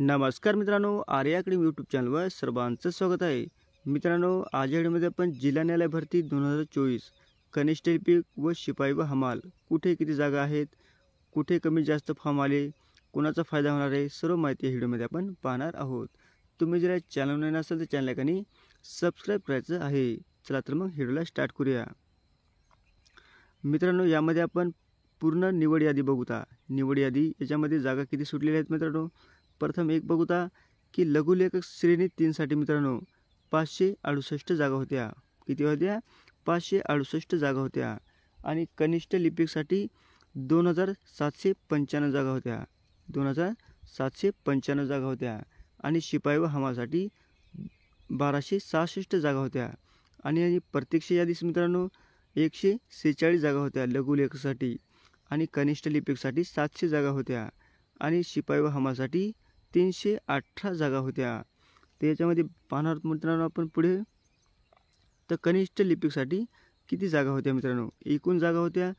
नमस्कार मित्रांनो, Arya academy YouTube चॅनलवर सर्वांचं स्वागत आहे। मित्रांनो, आज या व्हिडिओमध्ये आपण जिल्हा न्यायालय भरती 2024 कनिष्ठ लिपिक व शिपाई व हमाल कुठे किती जागा आहेत, कुठे कमी जास्त फॉर्म आले, कोणाचा फायदा होणार आहे, सर्व माहिती या व्हिडिओमध्ये आपण पाहणार आहोत। तुम्ही जर चॅनल नवीन असाल तर चॅनल कनी सबस्क्राइब करायचं आहे। चला तर मग व्हिडिओला स्टार्ट करूया। मित्रांनो, यामध्ये आपण पूर्ण निवड यादी बघूया। निवड यादी याच्यामध्ये जागा किती सुटलेल्या आहेत मित्रांनो, प्रथम एक बघूया की लघुलेखक श्रेणी 3 साठी मित्रांनो 568 जागा होत्या। किती होत्या? 568 जागा होत्या। आणि कनिष्ठ लिपिकसाठी 2795 जागा होत्या। 2795 जागा होत्या। आणि शिपाई व हमालसाठी 1266 जागा होत्या। आणि प्रत्यक्ष यादीस मित्रांनो 146 जागा होत्या लघुलेखकासाठी। आणि कनिष्ठ लिपिकसाठी 700 जागा होत्या। आणि शिपाई व हमालसाठी 318 जागा होत्या। तर याच्यामध्ये पाहणार मित्रांनो आपण पुढे, तर कनिष्ठ लिपिकसाठी किती जागा होत्या मित्रांनो, एकूण जागा होत्या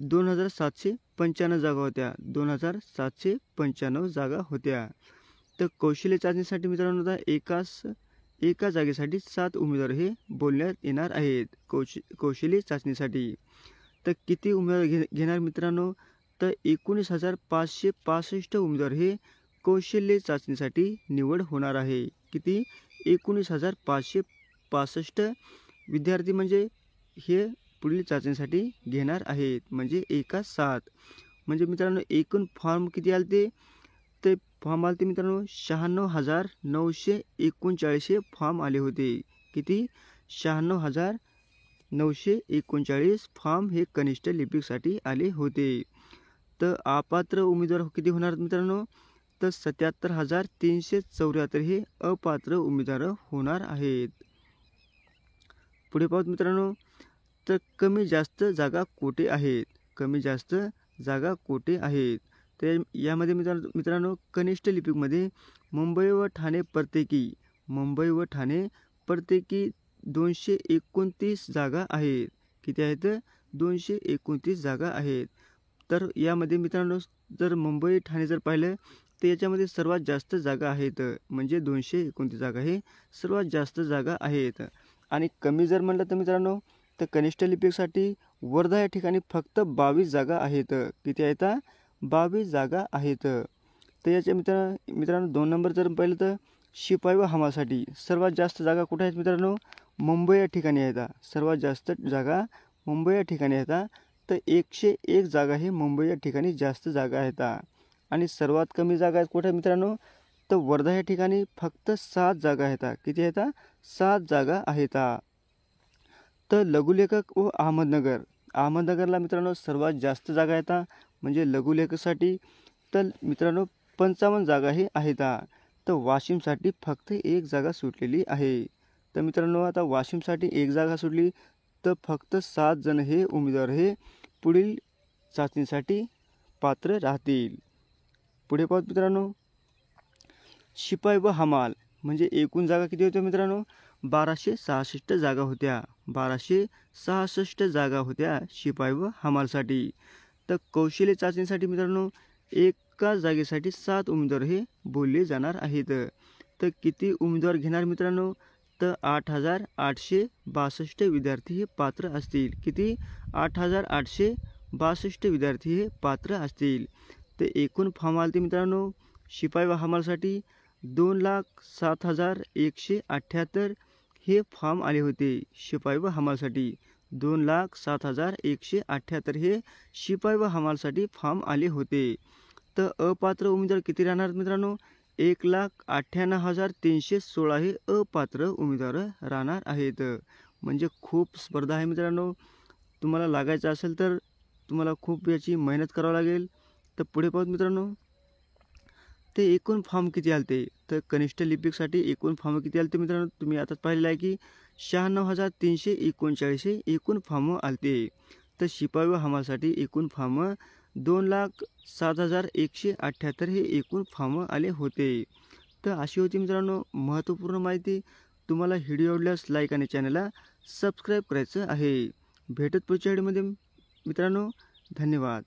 2795 जागा होत्या। 2795 जागा होत्या। तर कौशल्य चाचणीसाठी मित्रांनो एका जागेसाठी 7 उमेदवार हे बोलण्यात येणार आहेत कौशल्य चाचणीसाठी। तर किती उमेदवार घेणार मित्रांनो, तर 19,565 उमेदवार हे कौशल्य चाचणीसाठी निवड होणार आहे। किती? 19,565 विद्यार्थी म्हणजे हे पुढील चाचणीसाठी घेणार आहेत, म्हणजे एका 7। म्हणजे मित्रांनो एकूण फॉर्म किती आलते, ते फॉर्म आलते मित्रांनो 96,939 हे फॉर्म आले होते। किती? 96,939 फॉर्म हे कनिष्ठ लिपिकसाठी आले होते। तर अपात्र उमेदवार किती होणार मित्रांनो, तर 77,374 हे अपात्र उमेदवार होणार आहेत। पुढे पाहू मित्रांनो, तर कमी जास्त जागा कोठे आहेत, कमी जास्त जागा कोठे आहेत। तर यामध्ये मित्रांनो कनिष्ठ लिपिकमध्ये मुंबई व ठाणे प्रत्येकी 229 जागा आहेत। किती आहेत? 229 जागा आहेत। तर यामध्ये मित्रांनो जर मुंबई ठाणे जर पाहिलं तर याच्यामध्ये सर्वात जास्त जागा आहेत, म्हणजे 229 जागा हे सर्वात जास्त जागा आहेत। आणि कमी जर म्हणलं तर मित्रांनो, तर कनिष्ठ लिपिकसाठी वर्धा या ठिकाणी फक्त 22 जागा आहेत। किती आहेत? 22 जागा आहेत। तर याच्या मित्रांनो 2 नंबर जर पाहिलं तर शिपाई व हमालसाठी सर्वात जास्त जागा कुठे आहेत मित्रांनो, मुंबई या ठिकाणी आहेत। सर्वात जास्त जागा मुंबई या ठिकाणी आहेत। तर 101 जागा हे मुंबई या ठिकाणी जास्त जागा आहेत। आणि सर्वात कमी जागा आहेत कुठे मित्रांनो, तर वर्धा या ठिकाणी फक्त 7 जागा आहेत। किती आहेत? 7 जागा आहेत। तर लघुलेखक व अहमदनगरला मित्रांनो सर्वात जास्त जागा आहेत, म्हणजे लघुलेखकासाठी तर मित्रांनो 55 जागा हे आहेत। तर वाशिमसाठी फक्त 1 जागा सुटलेली आहे। तर मित्रांनो आता वाशिमसाठी 1 जागा सुटली, तर फक्त 7 जण हे उमेदवार हे पुढील चाचणीसाठी पात्र राहतील। पुढे पाहू मित्रांनो, शिपाई व हमाल म्हणजे एकूण जागा किती होत्या मित्रांनो, 1266 जागा होत्या। 1266 जागा होत्या शिपाई व हमालसाठी। तर कौशल्य चाचणीसाठी मित्रांनो एका जागेसाठी 7 उमेदवार हे बोलले जाणार आहेत। तर किती उमेदवार घेणार मित्रांनो, तर 8,862 विद्यार्थी हे पात्र असतील। किती? 8,862 विद्यार्थी हे पात्र असतील। तर एकूण फॉर्म आलते मित्रांनो शिपाई व हमालसाठी 2,07,178 हे फॉर्म आले होते शिपाई व हमालसाठी। 2,07,178 हे शिपाई व हमालसाठी फॉर्म आले होते। तर अपात्र उमेदवार किती राहणार मित्रांनो, 1,98,316 हे अपात्र उमेदवार राहणार आहेत। म्हणजे खूप स्पर्धा आहे मित्रांनो, तुम्हाला लागायचं असेल तर तुम्हाला खूप याची मेहनत करावी लागेल। तर पुढे पाहू मित्रांनो, ते एकूण फॉर्म किती आलते, तर कनिष्ठ लिपिकसाठी एकूण फॉर्म किती आलते मित्रांनो, तुम्ही आताच पाहिलेलं आहे की 96,339 हे एकूण फॉर्म आलते। तर शिपाई व हमालसाठी एकूण फॉर्म 2,07,178 हे एकूण फॉर्म आले होते। तर अशी होती मित्रांनो महत्त्वपूर्ण माहिती। तुम्हाला व्हिडिओ आवडल्यास लाईक आणि चॅनलला सबस्क्राईब करायचं आहे। भेटत पुढच्या व्हिडिओमध्ये मित्रांनो, धन्यवाद।